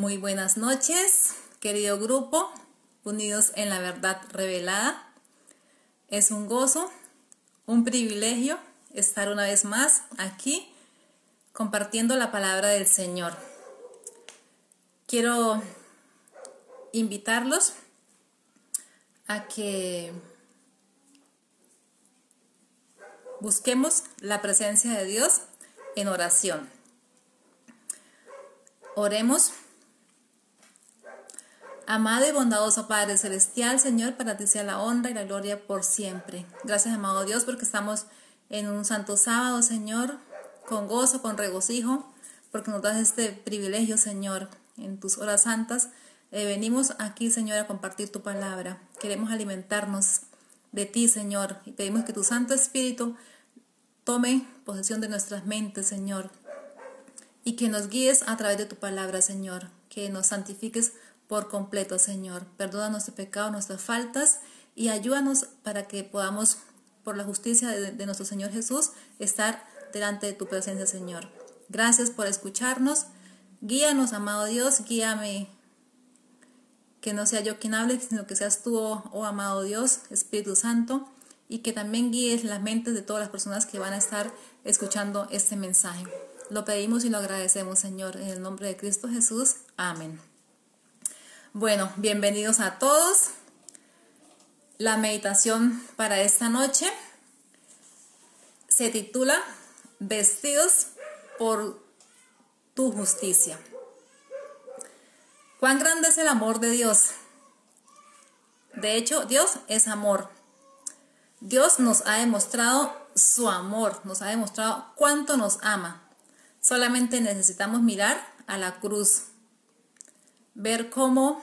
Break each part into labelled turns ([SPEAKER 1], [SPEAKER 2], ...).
[SPEAKER 1] Muy buenas noches, querido grupo, unidos en la verdad revelada. Es un gozo, un privilegio estar una vez más aquí compartiendo la palabra del Señor. Quiero invitarlos a que busquemos la presencia de Dios en oración. Oremos. Amado y bondadoso Padre Celestial, Señor, para ti sea la honra y la gloria por siempre. Gracias, amado Dios, porque estamos en un santo sábado, Señor, con gozo, con regocijo, porque nos das este privilegio, Señor, en tus horas santas. Venimos aquí, Señor, a compartir tu palabra. Queremos alimentarnos de ti, Señor, y pedimos que tu Santo Espíritu tome posesión de nuestras mentes, Señor, y que nos guíes a través de tu palabra, Señor, que nos santifiques por completo, Señor. Perdona nuestro pecado, nuestras faltas y ayúdanos para que podamos, por la justicia de nuestro Señor Jesús, estar delante de tu presencia, Señor. Gracias por escucharnos. Guíanos, amado Dios, guíame, que no sea yo quien hable, sino que seas tú, oh amado Dios, Espíritu Santo, y que también guíes las mentes de todas las personas que van a estar escuchando este mensaje. Lo pedimos y lo agradecemos, Señor, en el nombre de Cristo Jesús. Amén. Bueno, bienvenidos a todos. La meditación para esta noche se titula Vestidos por tu justicia. ¿Cuán grande es el amor de Dios? De hecho, Dios es amor. Dios nos ha demostrado su amor, nos ha demostrado cuánto nos ama. Solamente necesitamos mirar a la cruz, ver cómo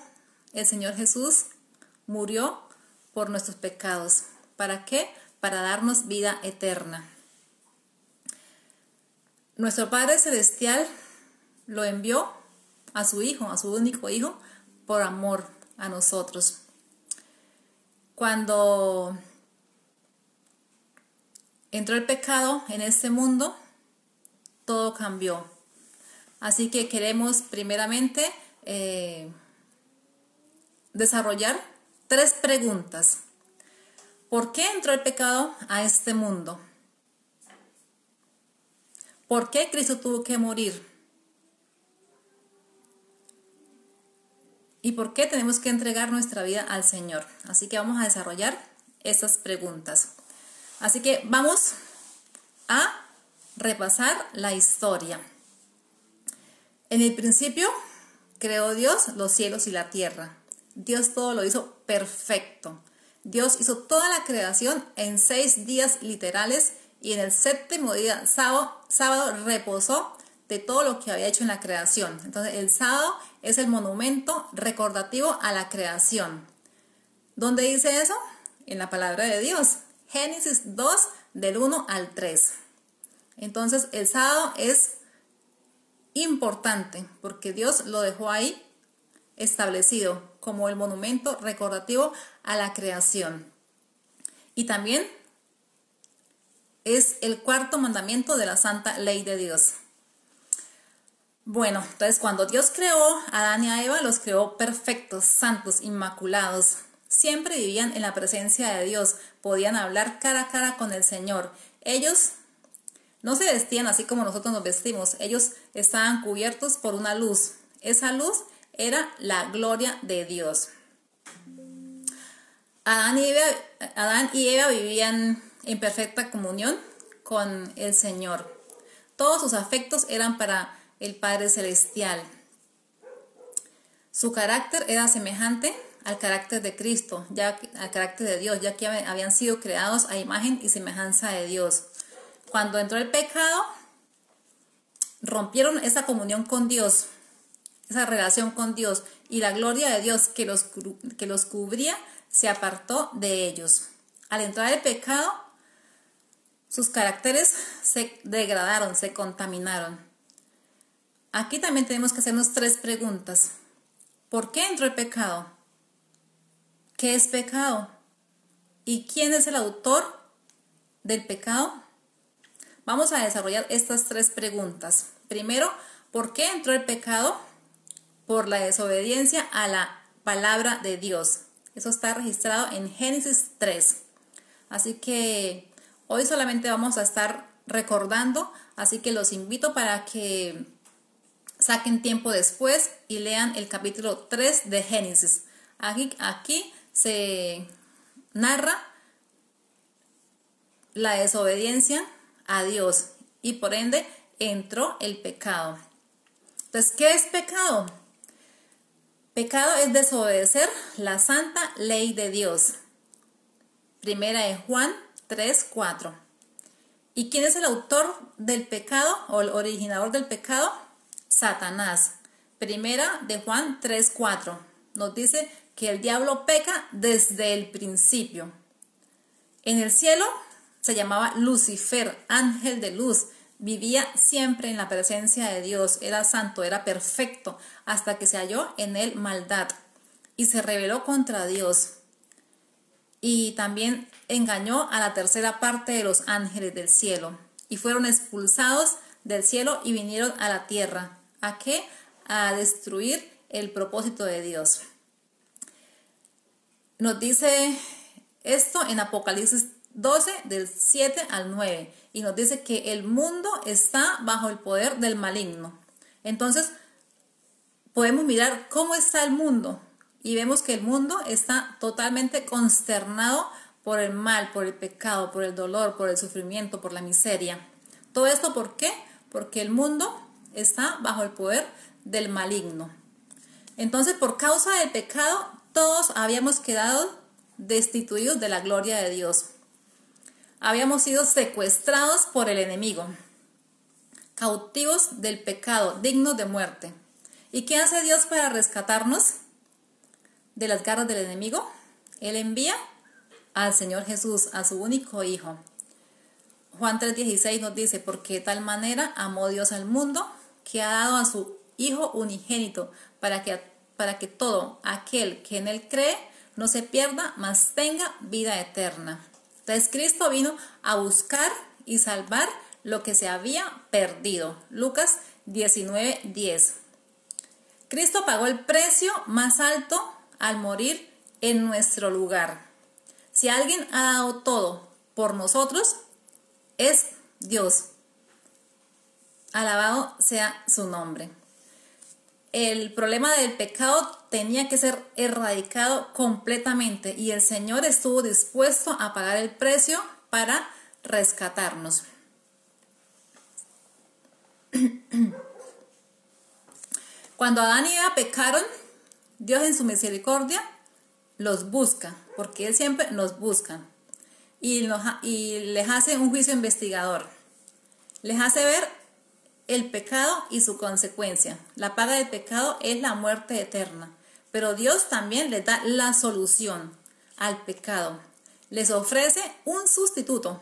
[SPEAKER 1] el Señor Jesús murió por nuestros pecados. ¿Para qué? Para darnos vida eterna. Nuestro Padre Celestial lo envió a su Hijo, a su único Hijo, por amor a nosotros. Cuando entró el pecado en este mundo, todo cambió. Así que queremos primeramente desarrollar 3 preguntas. ¿Por qué entró el pecado a este mundo? ¿Por qué Cristo tuvo que morir? ¿Y por qué tenemos que entregar nuestra vida al Señor? Así que vamos a desarrollar estas preguntas. Así que vamos a repasar la historia. En el principio creó Dios los cielos y la tierra. Dios todo lo hizo perfecto. Dios hizo toda la creación en 6 días literales y en el 7º día, sábado, reposó de todo lo que había hecho en la creación. Entonces el sábado es el monumento recordativo a la creación. ¿Dónde dice eso? En la palabra de Dios. Génesis 2, del 1 al 3. Entonces el sábado es importante porque Dios lo dejó ahí establecido como el monumento recordativo a la creación. Y también es el 4º mandamiento de la santa ley de Dios. Bueno, entonces cuando Dios creó a Adán y a Eva, los creó perfectos, santos, inmaculados. Siempre vivían en la presencia de Dios, podían hablar cara a cara con el Señor. Ellos no se vestían así como nosotros nos vestimos, ellos estaban cubiertos por una luz. Esa luz era la gloria de Dios. Adán y Eva vivían en perfecta comunión con el Señor. Todos sus afectos eran para el Padre Celestial. Su carácter era semejante al carácter de Cristo, al carácter de Dios, ya que habían sido creados a imagen y semejanza de Dios. Cuando entró el pecado, rompieron esa comunión con Dios, esa relación con Dios, y la gloria de Dios que los cubría se apartó de ellos. Al entrar el pecado, sus caracteres se degradaron, se contaminaron. Aquí también tenemos que hacernos 3 preguntas. ¿Por qué entró el pecado? ¿Qué es pecado? ¿Y quién es el autor del pecado? Vamos a desarrollar estas 3 preguntas. Primero, ¿por qué entró el pecado? por la desobediencia a la palabra de Dios. Eso está registrado en Génesis 3. Así que hoy solamente vamos a estar recordando, así que los invito para que saquen tiempo después y lean el capítulo 3 de Génesis. Aquí se narra la desobediencia a Dios y por ende entró el pecado. Entonces, ¿qué es pecado? Pecado es desobedecer la santa ley de Dios. Primera de Juan 3:4. ¿Y quién es el autor del pecado o el originador del pecado? Satanás. Primera de Juan 3:4. Nos dice que el diablo peca desde el principio. En el cielo se llamaba Lucifer, ángel de luz. Vivía siempre en la presencia de Dios. Era santo, era perfecto, hasta que se halló en él maldad y se rebeló contra Dios. Y también engañó a la tercera parte de los ángeles del cielo. Y fueron expulsados del cielo y vinieron a la tierra. ¿A qué? A destruir el propósito de Dios. Nos dice esto en Apocalipsis 12, del 7 al 9. Y nos dice que el mundo está bajo el poder del maligno. Entonces, podemos mirar cómo está el mundo. Y vemos que el mundo está totalmente consternado por el mal, por el pecado, por el dolor, por el sufrimiento, por la miseria. ¿Todo esto por qué? Porque el mundo está bajo el poder del maligno. Entonces, por causa del pecado, todos habíamos quedado destituidos de la gloria de Dios. Habíamos sido secuestrados por el enemigo, cautivos del pecado, dignos de muerte. ¿Y qué hace Dios para rescatarnos de las garras del enemigo? Él envía al Señor Jesús, a su único Hijo. Juan 3:16 nos dice, porque de tal manera amó Dios al mundo, que ha dado a su Hijo unigénito, para que todo aquel que en él cree no se pierda, mas tenga vida eterna. Entonces Cristo vino a buscar y salvar lo que se había perdido. Lucas 19:10. Cristo pagó el precio más alto al morir en nuestro lugar. Si alguien ha dado todo por nosotros, es Dios. Alabado sea su nombre. El problema del pecado tenía que ser erradicado completamente y el Señor estuvo dispuesto a pagar el precio para rescatarnos. Cuando Adán y Eva pecaron, Dios en su misericordia los busca, porque Él siempre nos busca y les hace un juicio investigador. Les hace ver el pecado y su consecuencia. La paga del pecado es la muerte eterna, pero Dios también les da la solución al pecado. Les ofrece un sustituto,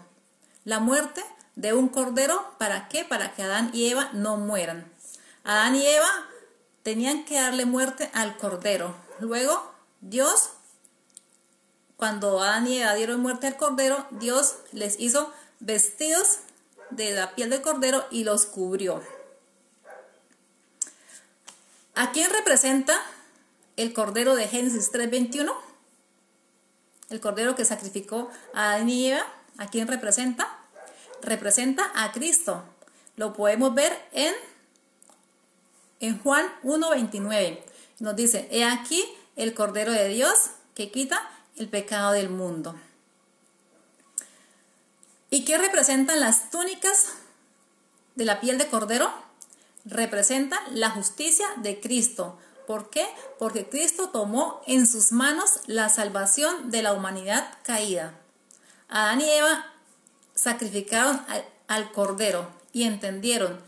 [SPEAKER 1] la muerte de un cordero. ¿Para qué? Para que Adán y Eva no mueran. Adán y Eva tenían que darle muerte al cordero. Luego, Dios, cuando Adán y Eva dieron muerte al cordero, Dios les hizo vestidos de la piel del cordero y los cubrió. ¿A quién representa el cordero de Génesis 3:21? El cordero que sacrificó a Adán y Eva. ¿A quién representa? Representa a Cristo. Lo podemos ver en Juan 1:29. Nos dice, he aquí el cordero de Dios que quita el pecado del mundo. ¿Y qué representan las túnicas de la piel de cordero? Representan la justicia de Cristo. ¿Por qué? Porque Cristo tomó en sus manos la salvación de la humanidad caída. Adán y Eva sacrificaron al cordero y entendieron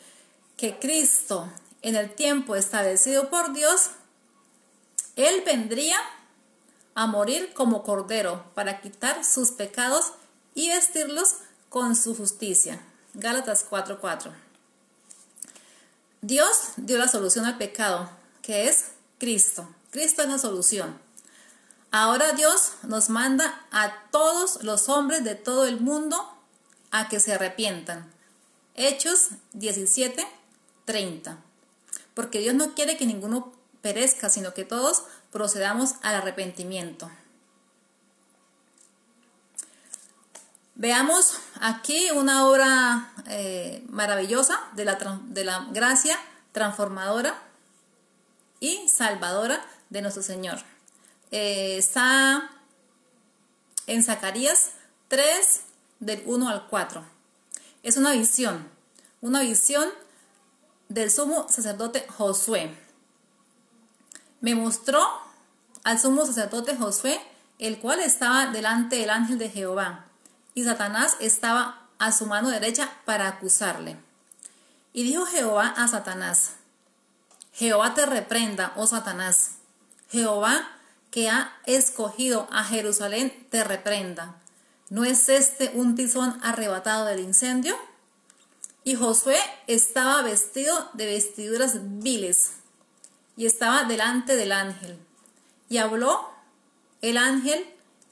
[SPEAKER 1] que Cristo, en el tiempo establecido por Dios, Él vendría a morir como cordero para quitar sus pecados y vestirlos con su justicia. Gálatas 4:4. Dios dio la solución al pecado, que es Cristo. Cristo es la solución. Ahora Dios nos manda a todos los hombres de todo el mundo a que se arrepientan. Hechos 17:30. Porque Dios no quiere que ninguno perezca, sino que todos procedamos al arrepentimiento. Veamos aquí una obra maravillosa de la gracia transformadora y salvadora de nuestro Señor. Está en Zacarías 3, del 1 al 4. Es una visión del sumo sacerdote Josué. Me mostró al sumo sacerdote Josué, el cual estaba delante del ángel de Jehová, y Satanás estaba a su mano derecha para acusarle. Y dijo Jehová a Satanás: Jehová te reprenda, oh Satanás. Jehová, que ha escogido a Jerusalén, te reprenda. ¿No es este un tizón arrebatado del incendio? Y Josué estaba vestido de vestiduras viles, y estaba delante del ángel. Y habló el ángel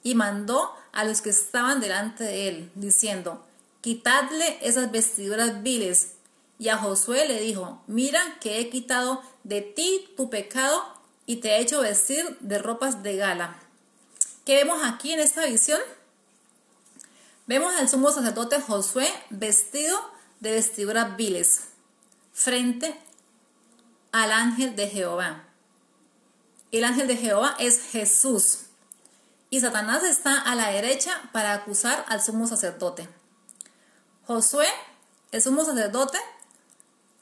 [SPEAKER 1] y mandó a los que estaban delante de él, diciendo: quitadle esas vestiduras viles. Y a Josué le dijo: mira que he quitado de ti tu pecado y te he hecho vestir de ropas de gala. ¿Qué vemos aquí en esta visión? Vemos al sumo sacerdote Josué vestido de vestiduras viles frente al ángel de Jehová. El ángel de Jehová es Jesús. Y Satanás está a la derecha para acusar al sumo sacerdote. Josué, el sumo sacerdote,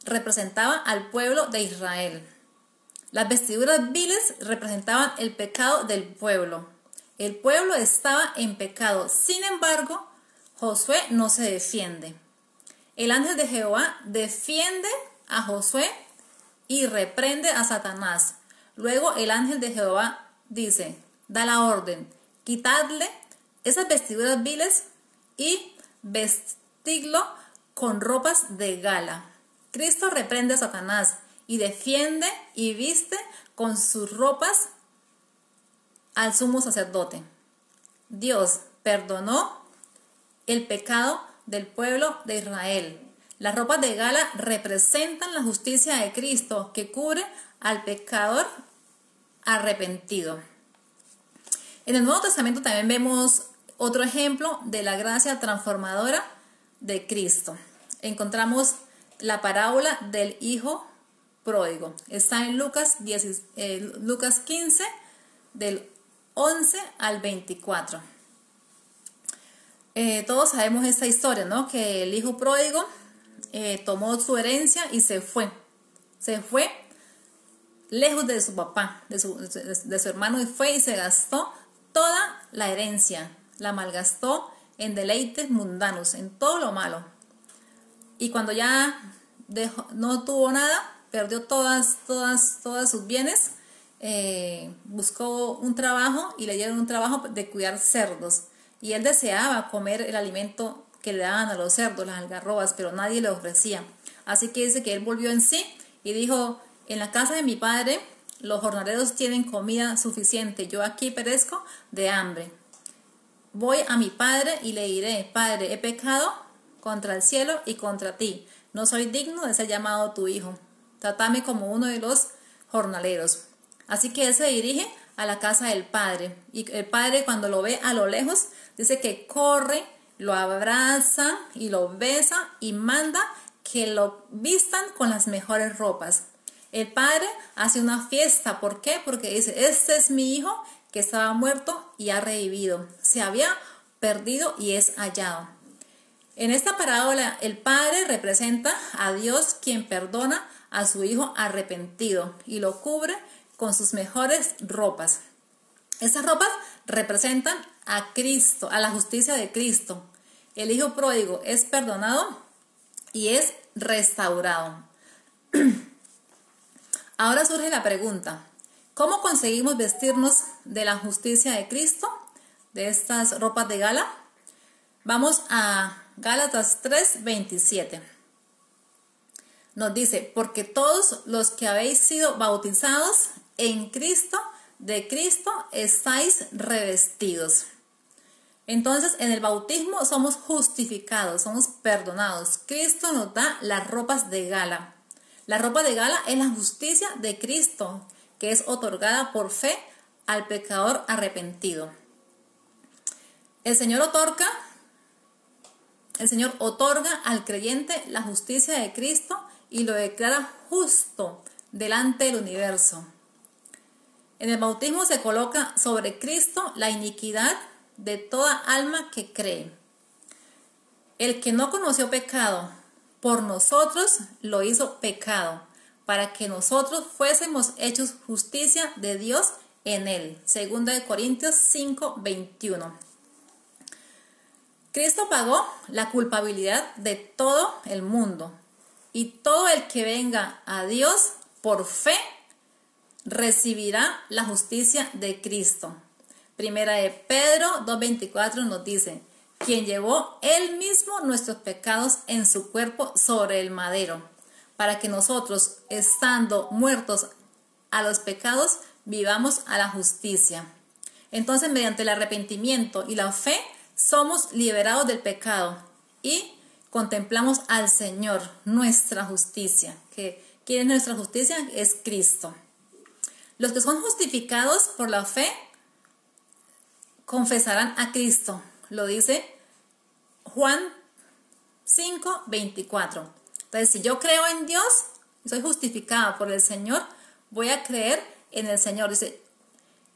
[SPEAKER 1] representaba al pueblo de Israel. Las vestiduras viles representaban el pecado del pueblo. El pueblo estaba en pecado. Sin embargo, Josué no se defiende. El ángel de Jehová defiende a Josué y reprende a Satanás. Luego el ángel de Jehová dice, da la orden: quitadle esas vestiduras viles y vestidlo con ropas de gala. Cristo reprende a Satanás y defiende y viste con sus ropas al sumo sacerdote. Dios perdonó el pecado del pueblo de Israel. Las ropas de gala representan la justicia de Cristo que cubre al pecador arrepentido. En el Nuevo Testamento también vemos otro ejemplo de la gracia transformadora de Cristo. Encontramos la parábola del hijo pródigo. Está en Lucas 15, del 11 al 24. Todos sabemos esta historia, ¿no? Que el hijo pródigo tomó su herencia y se fue. Se fue lejos de su papá, de su hermano, y fue y se gastó toda la herencia. La malgastó en deleites mundanos, en todo lo malo. Y cuando ya no tuvo nada, perdió todas sus bienes, buscó un trabajo y le dieron un trabajo de cuidar cerdos. Y él deseaba comer el alimento que le daban a los cerdos, las algarrobas, pero nadie le ofrecía. Así que dice que él volvió en sí y dijo: en la casa de mi padre los jornaleros tienen comida suficiente, yo aquí perezco de hambre. Voy a mi padre y le diré: Padre, he pecado contra el cielo y contra ti. No soy digno de ser llamado tu hijo. Trátame como uno de los jornaleros. Así que él se dirige a la casa del padre. Y el padre, cuando lo ve a lo lejos, dice que corre, lo abraza y lo besa y manda que lo vistan con las mejores ropas. El padre hace una fiesta. ¿Por qué? Porque dice: este es mi hijo que estaba muerto y ha revivido. Se había perdido y es hallado. En esta parábola, el padre representa a Dios, quien perdona a su hijo arrepentido y lo cubre con sus mejores ropas. Esas ropas representan a Cristo, a la justicia de Cristo. El hijo pródigo es perdonado y es restaurado. Ahora surge la pregunta: ¿cómo conseguimos vestirnos de la justicia de Cristo, de estas ropas de gala? Vamos a Gálatas 3:27. Nos dice: porque todos los que habéis sido bautizados en Cristo, de Cristo estáis revestidos. Entonces, en el bautismo somos justificados, somos perdonados. Cristo nos da las ropas de gala. La ropa de gala es la justicia de Cristo, que es otorgada por fe al pecador arrepentido. El Señor otorga al creyente la justicia de Cristo y lo declara justo delante del universo. En el bautismo se coloca sobre Cristo la iniquidad de toda alma que cree. El que no conoció pecado, por nosotros lo hizo pecado, para que nosotros fuésemos hechos justicia de Dios en él. 2 Corintios 5:21. Cristo pagó la culpabilidad de todo el mundo, y todo el que venga a Dios por fe recibirá la justicia de Cristo. Primera de Pedro 2:24 nos dice: quien llevó él mismo nuestros pecados en su cuerpo sobre el madero, para que nosotros, estando muertos a los pecados, vivamos a la justicia. Entonces, mediante el arrepentimiento y la fe, somos liberados del pecado y contemplamos al Señor, nuestra justicia. ¿Quién es nuestra justicia? Es Cristo. Los que son justificados por la fe confesarán a Cristo. Lo dice Juan 5:24. Entonces, si yo creo en Dios y soy justificada por el Señor, voy a creer en el Señor. Dice,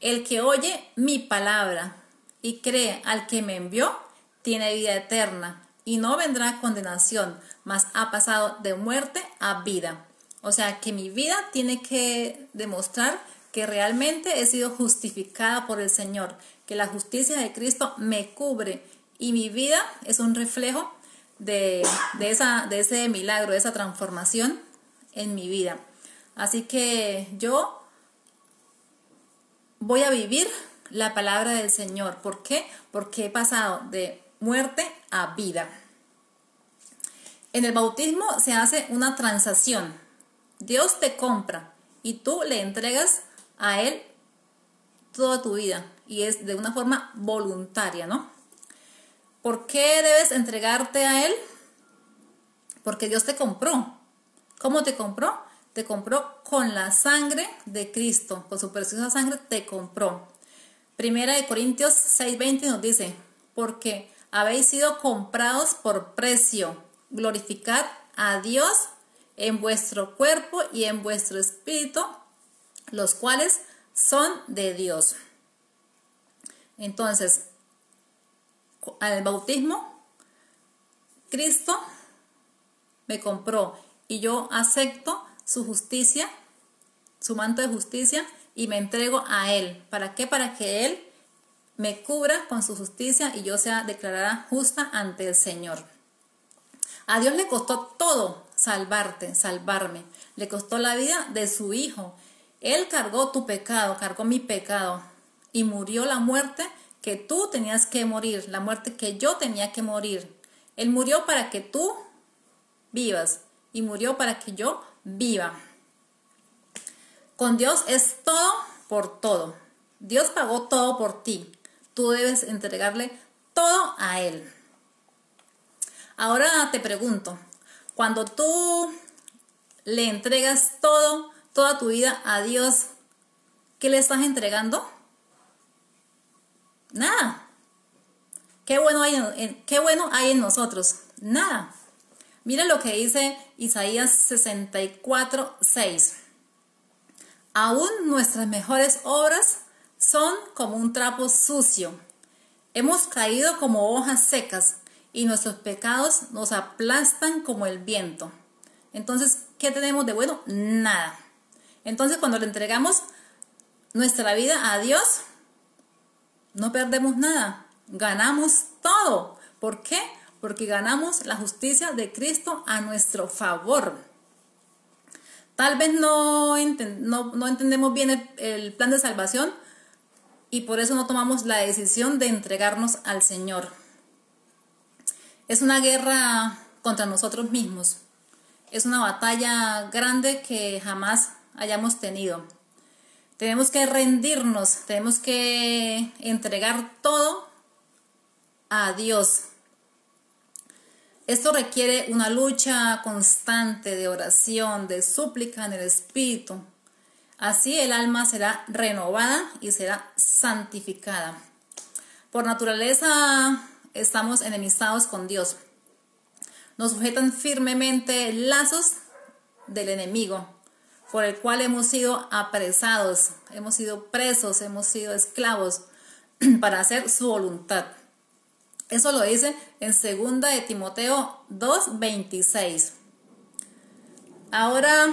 [SPEAKER 1] el que oye mi palabra y cree al que me envió, tiene vida eterna y no vendrá a condenación, mas ha pasado de muerte a vida. O sea, que mi vida tiene que demostrar que realmente he sido justificada por el Señor, que la justicia de Cristo me cubre y mi vida es un reflejo de ese milagro, de esa transformación en mi vida. Así que yo voy a vivir la palabra del Señor. ¿Por qué? Porque he pasado de muerte a vida. En el bautismo se hace una transacción. Dios te compra y tú le entregas a Él toda tu vida, y es de una forma voluntaria, ¿no? ¿Por qué debes entregarte a Él? Porque Dios te compró. ¿Cómo te compró? Te compró con la sangre de Cristo, con su preciosa sangre te compró. Primera de Corintios 6:20 nos dice: porque habéis sido comprados por precio, glorificad a Dios en vuestro cuerpo y en vuestro espíritu, los cuales son de Dios. Entonces, al bautismo, Cristo me compró y yo acepto su justicia, su manto de justicia, y me entrego a Él. ¿Para qué? Para que Él me cubra con su justicia y yo sea declarada justa ante el Señor. A Dios le costó todo salvarme. Le costó la vida de su Hijo. Él cargó tu pecado, cargó mi pecado y murió la muerte que tú tenías que morir, la muerte que yo tenía que morir. Él murió para que tú vivas y murió para que yo viva. Con Dios es todo por todo. Dios pagó todo por ti. Tú debes entregarle todo a Él. Ahora te pregunto, cuando tú le entregas toda tu vida a Dios, ¿qué le estás entregando? Nada. ¿Qué bueno hay en nosotros? Nada. Mira lo que dice Isaías 64:6. Aún nuestras mejores obras son como un trapo sucio. Hemos caído como hojas secas y nuestros pecados nos aplastan como el viento. Entonces, ¿qué tenemos de bueno? Nada. Entonces, cuando le entregamos nuestra vida a Dios, no perdemos nada, ganamos todo. ¿Por qué? Porque ganamos la justicia de Cristo a nuestro favor. Tal vez no entendemos bien el plan de salvación y por eso no tomamos la decisión de entregarnos al Señor. Es una guerra contra nosotros mismos. Es una batalla grande que jamás hayamos tenido. Tenemos que rendirnos, tenemos que entregar todo a Dios. Esto requiere una lucha constante de oración, de súplica en el Espíritu. Así el alma será renovada y será santificada. Por naturaleza estamos enemistados con Dios. Nos sujetan firmemente lazos del enemigo, por el cual hemos sido apresados, hemos sido presos, hemos sido esclavos para hacer su voluntad. Eso lo dice en 2 de Timoteo 2:26. Ahora,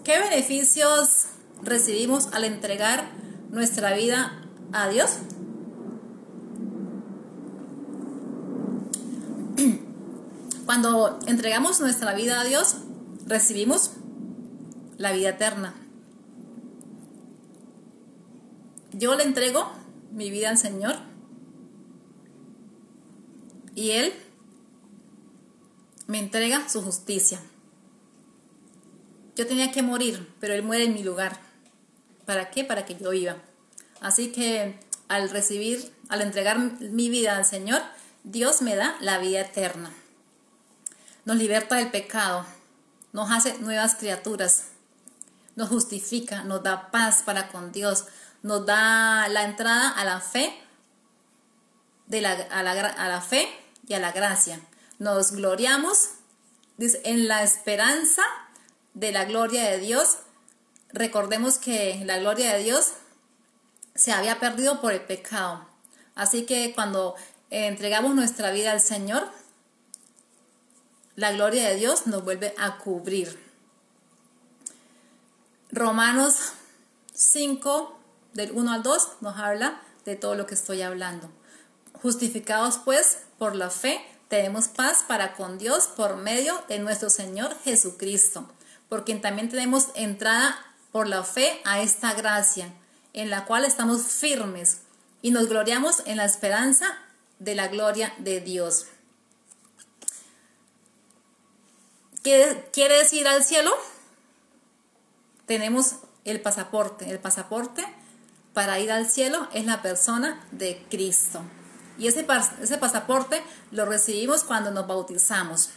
[SPEAKER 1] ¿qué beneficios recibimos al entregar nuestra vida a Dios? Cuando entregamos nuestra vida a Dios, recibimos la vida eterna. Yo le entrego mi vida al Señor y Él me entrega su justicia. Yo tenía que morir, pero Él muere en mi lugar. ¿Para qué? Para que yo viva. Así que al entregar mi vida al Señor, Dios me da la vida eterna. Nos liberta del pecado, nos hace nuevas criaturas, nos justifica, nos da paz para con Dios, nos da la entrada a la fe, a la fe y a la gracia. Nos gloriamos en la esperanza de la gloria de Dios. Recordemos que la gloria de Dios se había perdido por el pecado. Así que cuando entregamos nuestra vida al Señor, la gloria de Dios nos vuelve a cubrir. Romanos 5, del 1 al 2, nos habla de todo lo que estoy hablando. Justificados pues por la fe, tenemos paz para con Dios por medio de nuestro Señor Jesucristo, por quien también tenemos entrada por la fe a esta gracia, en la cual estamos firmes y nos gloriamos en la esperanza de la gloria de Dios. ¿Qué quiere decir al cielo? Tenemos el pasaporte. El pasaporte para ir al cielo es la persona de Cristo. Y ese pasaporte lo recibimos cuando nos bautizamos.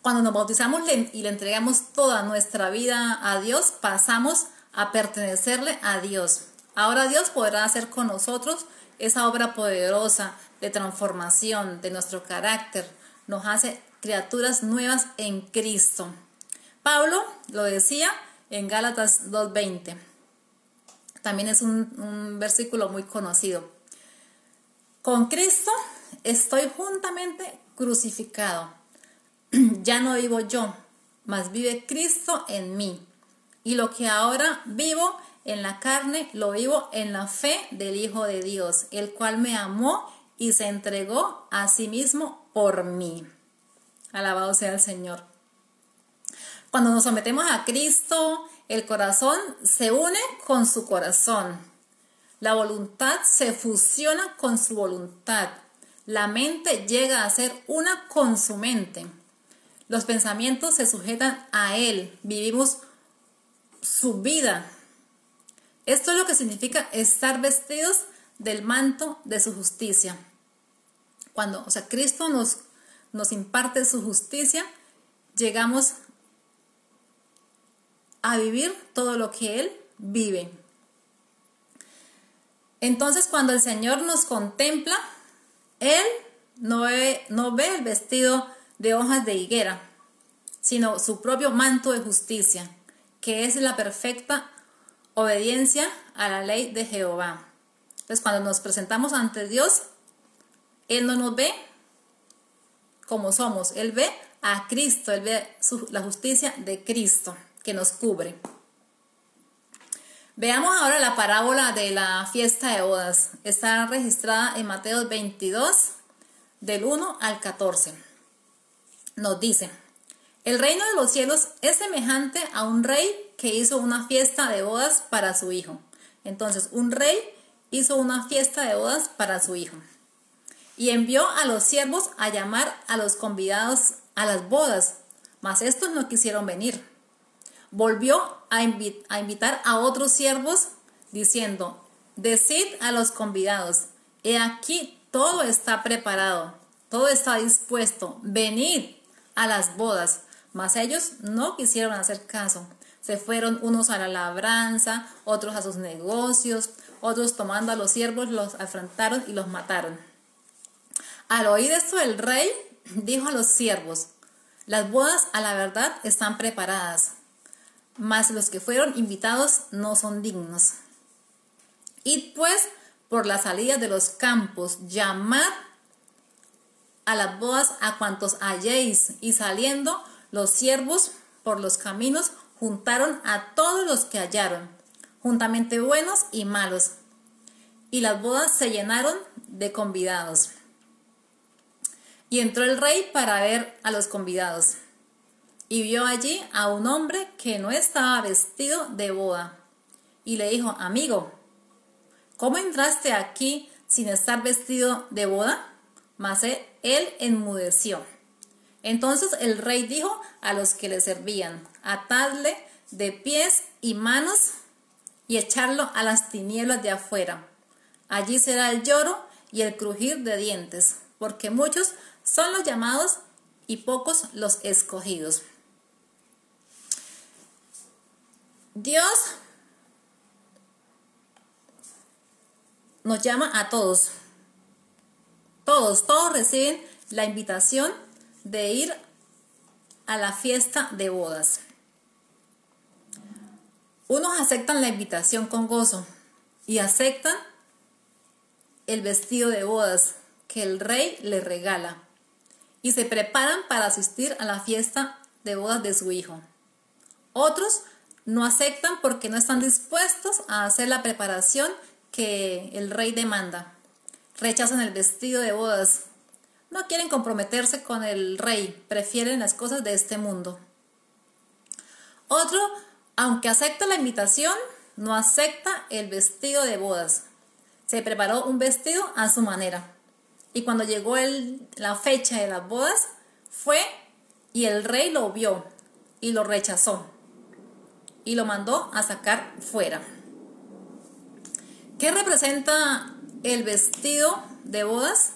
[SPEAKER 1] Cuando nos bautizamos y le entregamos toda nuestra vida a Dios, pasamos a pertenecerle a Dios. Ahora Dios podrá hacer con nosotros esa obra poderosa de transformación de nuestro carácter. Nos hace criaturas nuevas en Cristo. Pablo lo decía en Gálatas 2:20. También es un versículo muy conocido. Con Cristo estoy juntamente crucificado. Ya no vivo yo, mas vive Cristo en mí. Y lo que ahora vivo en la carne, lo vivo en la fe del Hijo de Dios, el cual me amó y se entregó a sí mismo por mí. Alabado sea el Señor. Cuando nos sometemos a Cristo, el corazón se une con su corazón. La voluntad se fusiona con su voluntad. La mente llega a ser una con su mente. Los pensamientos se sujetan a Él. Vivimos su vida. Esto es lo que significa estar vestidos del manto de su justicia. Cuando, Cristo nos imparte su justicia, llegamos a vivir todo lo que Él vive. Entonces, cuando el Señor nos contempla, Él no ve el vestido de hojas de higuera, sino su propio manto de justicia, que es la perfecta obediencia a la ley de Jehová. Entonces, cuando nos presentamos ante Dios, Él no nos ve como somos. Él ve a Cristo, Él ve la justicia de Cristo que nos cubre. Veamos ahora la parábola de la fiesta de bodas. Está registrada en Mateo 22, del 1 al 14. Nos dice: el reino de los cielos es semejante a un rey que hizo una fiesta de bodas para su hijo. Entonces, un rey hizo una fiesta de bodas para su hijo. Y envió a los siervos a llamar a los convidados a las bodas, mas estos no quisieron venir. Volvió a invitar a otros siervos, diciendo: decid a los convidados, he aquí todo está preparado, todo está dispuesto, venid a las bodas. Mas ellos no quisieron hacer caso. Se fueron unos a la labranza, otros a sus negocios, otros tomando a los siervos los afrentaron y los mataron. Al oír esto el rey dijo a los siervos: las bodas a la verdad están preparadas, mas los que fueron invitados no son dignos. Id pues por la salida de los campos, llamad a las bodas a cuantos halléis. Y saliendo los siervos por los caminos, juntaron a todos los que hallaron, juntamente buenos y malos. Y las bodas se llenaron de convidados. Y entró el rey para ver a los convidados. Y vio allí a un hombre que no estaba vestido de boda. Y le dijo: amigo, ¿cómo entraste aquí sin estar vestido de boda? Mas él enmudeció. Entonces el rey dijo a los que le servían: atadle de pies y manos y echarlo a las tinieblas de afuera. Allí será el lloro y el crujir de dientes, porque muchos son los llamados y pocos los escogidos. Dios nos llama a todos. Todos reciben la invitación de ir a la fiesta de bodas. Unos aceptan la invitación con gozo y aceptan el vestido de bodas que el rey les regala y se preparan para asistir a la fiesta de bodas de su hijo. Otros no aceptan porque no están dispuestos a hacer la preparación que el rey demanda. Rechazan el vestido de bodas. No quieren comprometerse con el rey, prefieren las cosas de este mundo. Otro, aunque acepta la invitación, no acepta el vestido de bodas. Se preparó un vestido a su manera. Y cuando llegó la fecha de las bodas, fue y el rey lo vio y lo rechazó y lo mandó a sacar fuera. ¿Qué representa el vestido de bodas?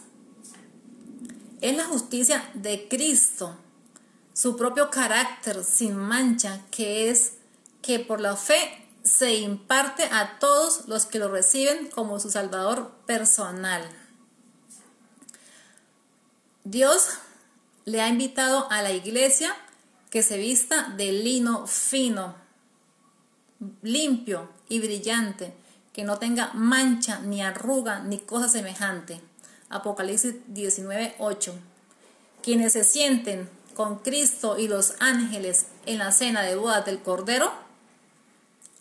[SPEAKER 1] Es la justicia de Cristo, su propio carácter sin mancha, que es que por la fe se imparte a todos los que lo reciben como su Salvador personal. Dios le ha invitado a la iglesia que se vista de lino fino, limpio y brillante, que no tenga mancha, ni arruga, ni cosa semejante. Apocalipsis 19:8. Quienes se sienten con Cristo y los ángeles en la cena de bodas del Cordero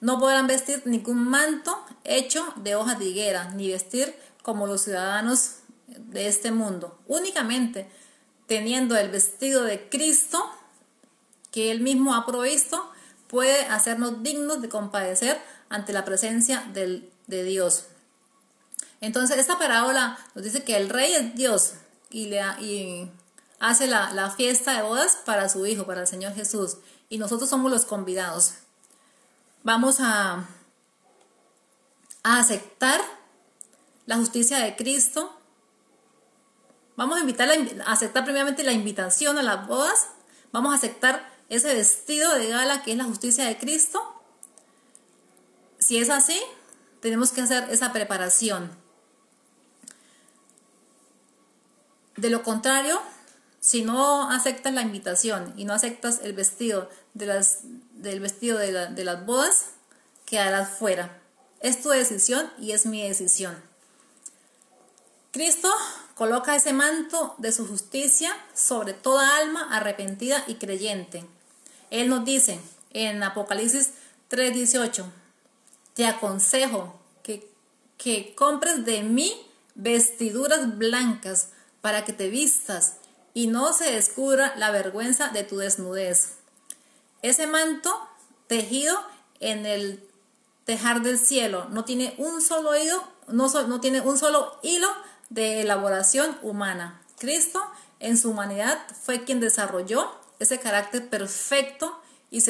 [SPEAKER 1] no podrán vestir ningún manto hecho de hojas de higuera, ni vestir como los ciudadanos de este mundo. Únicamente teniendo el vestido de Cristo, que Él mismo ha provisto, puede hacernos dignos de compadecer ante la presencia de Dios. Entonces esta parábola nos dice que el rey es Dios y hace la fiesta de bodas para su hijo, para el Señor Jesús, y nosotros somos los convidados. Vamos a aceptar la justicia de Cristo. Vamos a aceptar primeramente la invitación a las bodas. Vamos a aceptar ese vestido de gala que es la justicia de Cristo. Si es así, tenemos que hacer esa preparación. De lo contrario, si no aceptas la invitación y no aceptas el vestido de las bodas, quedarás fuera. Es tu decisión y es mi decisión. Cristo coloca ese manto de su justicia sobre toda alma arrepentida y creyente. Él nos dice en Apocalipsis 3:18: te aconsejo que compres de mí vestiduras blancas para que te vistas y no se descubra la vergüenza de tu desnudez. Ese manto tejido en el tejar del cielo no tiene un solo hilo, no tiene un solo hilo de elaboración humana. Cristo en su humanidad fue quien desarrolló ese carácter perfecto y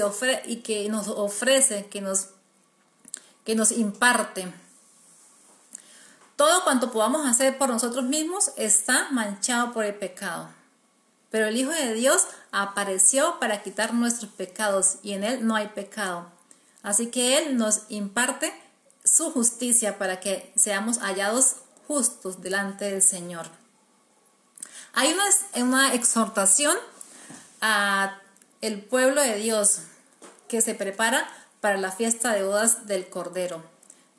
[SPEAKER 1] que nos ofrece, que nos imparte. Todo cuanto podamos hacer por nosotros mismos está manchado por el pecado. Pero el Hijo de Dios apareció para quitar nuestros pecados y en Él no hay pecado. Así que Él nos imparte su justicia para que seamos hallados justos delante del Señor. Hay una exhortación a el pueblo de Dios que se prepara para la fiesta de bodas del Cordero.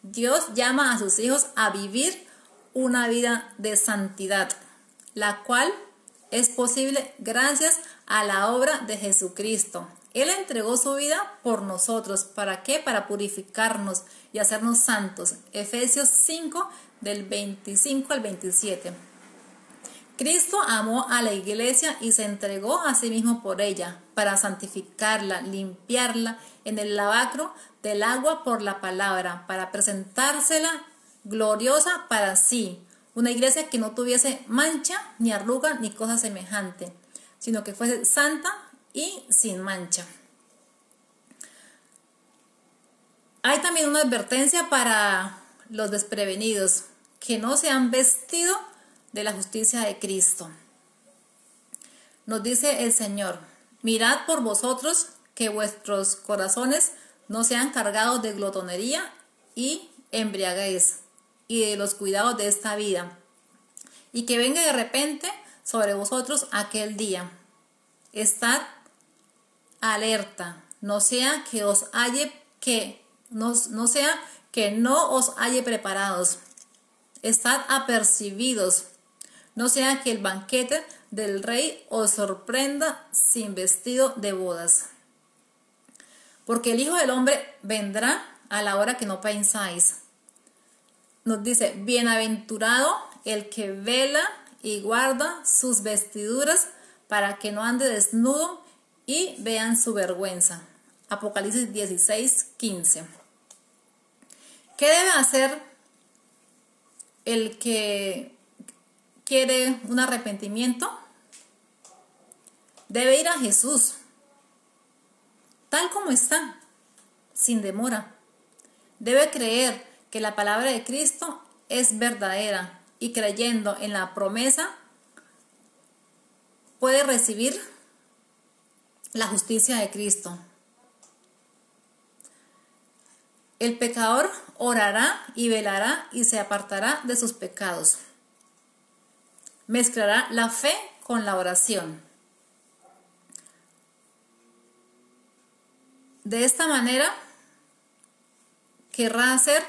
[SPEAKER 1] Dios llama a sus hijos a vivir una vida de santidad, la cual es posible gracias a la obra de Jesucristo. Él entregó su vida por nosotros. ¿Para qué? Para purificarnos y hacernos santos. Efesios 5, del 25 al 27. Cristo amó a la iglesia y se entregó a sí mismo por ella, para santificarla, limpiarla en el lavacro del agua por la palabra, para presentársela gloriosa para sí. Una iglesia que no tuviese mancha, ni arruga, ni cosa semejante, sino que fuese santa y sin mancha. Hay también una advertencia para los desprevenidos, que no se han vestido de la justicia de Cristo. Nos dice el Señor: mirad por vosotros que vuestros corazones no sean cargados de glotonería y embriaguez y de los cuidados de esta vida, y que venga de repente sobre vosotros aquel día. Estad alerta, no sea que no os halle preparados. Estad apercibidos, no sea que el banquete del rey os sorprenda sin vestido de bodas. Porque el Hijo del Hombre vendrá a la hora que no pensáis. Nos dice: bienaventurado el que vela y guarda sus vestiduras para que no ande desnudo y vean su vergüenza. Apocalipsis 16, 15. ¿Qué debe hacer el que quiere un arrepentimiento? Debe ir a Jesús, tal como está, sin demora. Debe creer que la palabra de Cristo es verdadera y, creyendo en la promesa, puede recibir la justicia de Cristo. El pecador orará y velará y se apartará de sus pecados. Mezclará la fe con la oración. De esta manera querrá hacer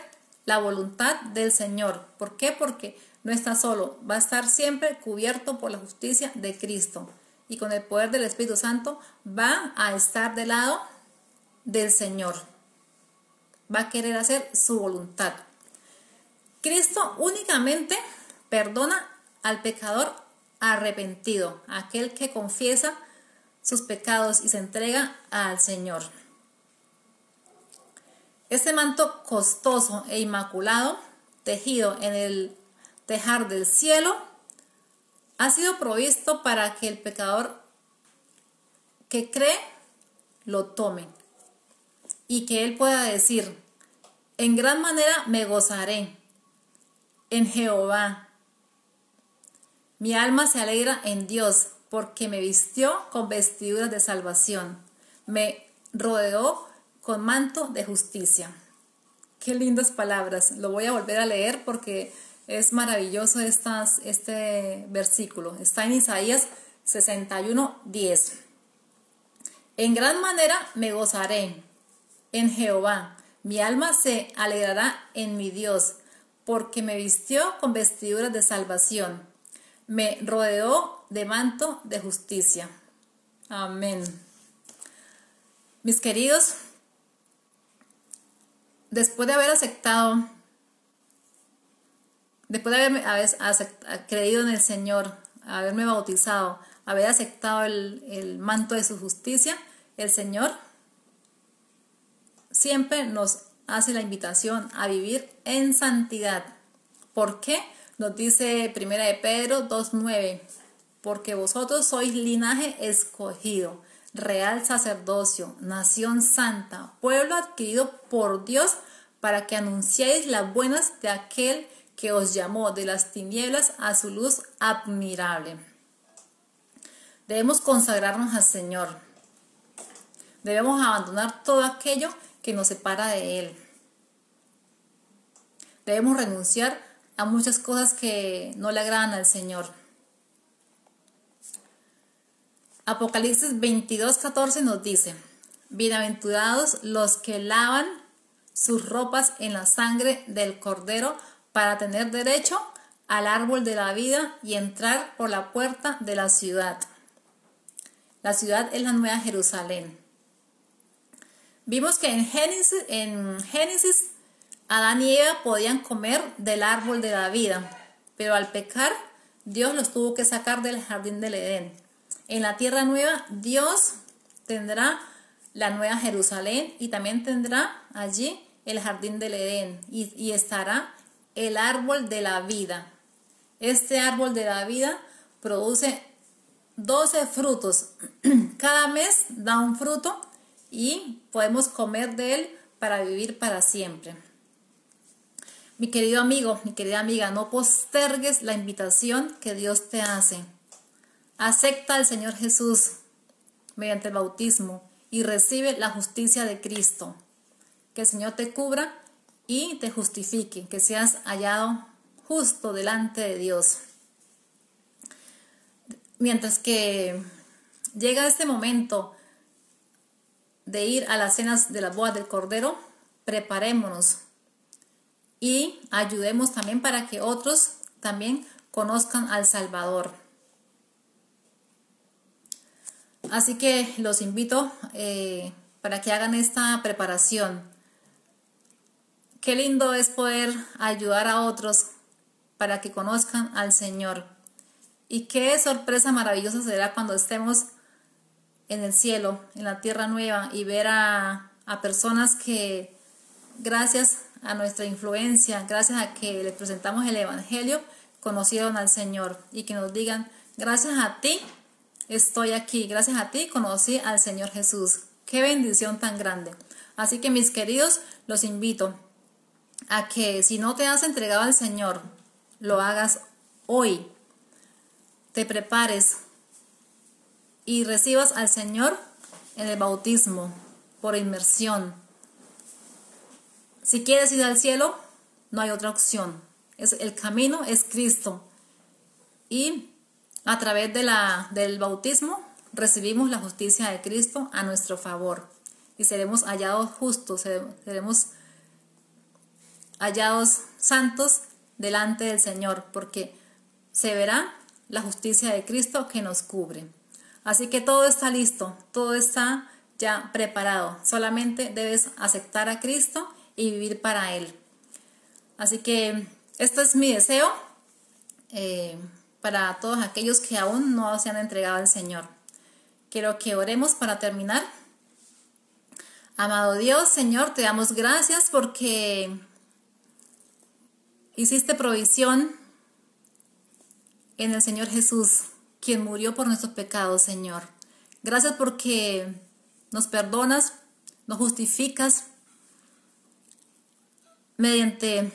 [SPEAKER 1] la voluntad del Señor. ¿Por qué? Porque no está solo, va a estar siempre cubierto por la justicia de Cristo. Y con el poder del Espíritu Santo va a estar del lado del Señor. Va a querer hacer su voluntad. Cristo únicamente perdona al pecador arrepentido, aquel que confiesa sus pecados y se entrega al Señor. Este manto costoso e inmaculado, tejido en el tejar del cielo, ha sido provisto para que el pecador que cree lo tome y que él pueda decir: en gran manera me gozaré en Jehová. Mi alma se alegra en Dios, porque me vistió con vestiduras de salvación, me rodeó con manto de justicia. Qué lindas palabras. Lo voy a volver a leer porque es maravilloso este versículo. Está en Isaías 61:10. En gran manera me gozaré en Jehová. Mi alma se alegrará en mi Dios, porque me vistió con vestiduras de salvación, me rodeó de manto de justicia. Amén. Mis queridos, después de haber creído en el Señor, haberme bautizado, haber aceptado el manto de su justicia, el Señor siempre nos hace la invitación a vivir en santidad. ¿Por qué? Nos dice 1 de Pedro 2:9, porque vosotros sois linaje escogido, real sacerdocio, nación santa, pueblo adquirido por Dios, para que anunciéis las buenas de aquel que os llamó de las tinieblas a su luz admirable. Debemos consagrarnos al Señor. Debemos abandonar todo aquello que nos separa de Él. Debemos renunciar a muchas cosas que no le agradan al Señor. Apocalipsis 22:14 nos dice: bienaventurados los que lavan sus ropas en la sangre del Cordero para tener derecho al árbol de la vida y entrar por la puerta de la ciudad. La ciudad es la Nueva Jerusalén. Vimos que en Génesis Adán y Eva podían comer del árbol de la vida, pero al pecar Dios los tuvo que sacar del jardín del Edén. En la tierra nueva Dios tendrá la Nueva Jerusalén y también tendrá allí el jardín del Edén y estará el árbol de la vida. Este árbol de la vida produce 12 frutos. Cada mes da un fruto y podemos comer de él para vivir para siempre. Mi querido amigo, mi querida amiga, no postergues la invitación que Dios te hace. Acepta al Señor Jesús mediante el bautismo y recibe la justicia de Cristo. Que el Señor te cubra y te justifique, que seas hallado justo delante de Dios. Mientras que llega este momento de ir a las cenas de las bodas del Cordero, preparémonos y ayudemos también para que otros también conozcan al Salvador. Así que los invito para que hagan esta preparación. Qué lindo es poder ayudar a otros para que conozcan al Señor. Y qué sorpresa maravillosa será cuando estemos en el cielo, en la tierra nueva, y ver a personas que gracias a nuestra influencia, gracias a que les presentamos el Evangelio, conocieron al Señor y que nos digan: gracias a ti estoy aquí, gracias a ti conocí al Señor Jesús. Qué bendición tan grande. Así que, mis queridos, los invito a que si no te has entregado al Señor, lo hagas hoy. Te prepares y recibas al Señor en el bautismo por inmersión. Si quieres ir al cielo, no hay otra opción. El camino es Cristo. Y a través del bautismo recibimos la justicia de Cristo a nuestro favor. Y seremos hallados justos, seremos hallados santos delante del Señor, porque se verá la justicia de Cristo que nos cubre. Así que todo está listo, todo está ya preparado. Solamente debes aceptar a Cristo y vivir para Él. Así que este es mi deseo para todos aquellos que aún no se han entregado al Señor. Quiero que oremos para terminar. Amado Dios, Señor, te damos gracias porque hiciste provisión en el Señor Jesús, quien murió por nuestros pecados, Señor. Gracias porque nos perdonas, nos justificas mediante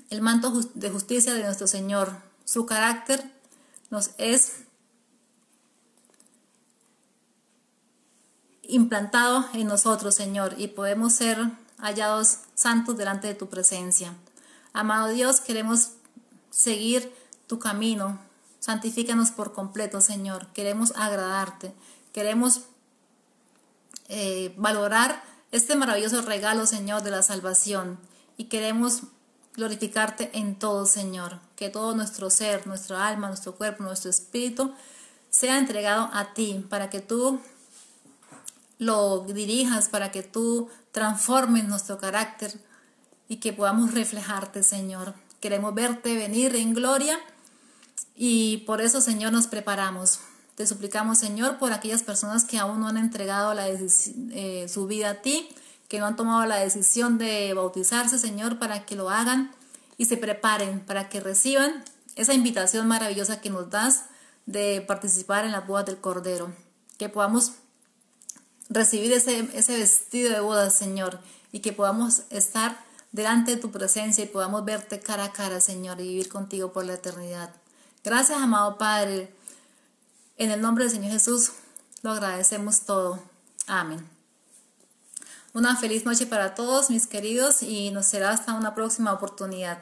[SPEAKER 1] el manto de justicia de nuestro Señor. Su carácter nos es implantado en nosotros, Señor, y podemos ser hallados santos delante de tu presencia. Amado Dios, queremos seguir tu camino. Santifícanos por completo, Señor. Queremos agradarte. Queremos valorar este maravilloso regalo, Señor, de la salvación. Y queremos glorificarte en todo, Señor. Que todo nuestro ser, nuestra alma, nuestro cuerpo, nuestro espíritu sea entregado a ti, para que tú lo dirijas, para que tú transformes nuestro carácter y que podamos reflejarte, Señor. Queremos verte venir en gloria y por eso, Señor, nos preparamos. Te suplicamos, Señor, por aquellas personas que aún no han entregado su vida a ti, que no han tomado la decisión de bautizarse, Señor, para que lo hagan y se preparen, para que reciban esa invitación maravillosa que nos das de participar en las bodas del Cordero. Que podamos recibir ese vestido de bodas, Señor, y que podamos estar delante de tu presencia y podamos verte cara a cara, Señor, y vivir contigo por la eternidad. Gracias, amado Padre. En el nombre del Señor Jesús lo agradecemos todo. Amén. Una feliz noche para todos mis queridos y nos será hasta una próxima oportunidad.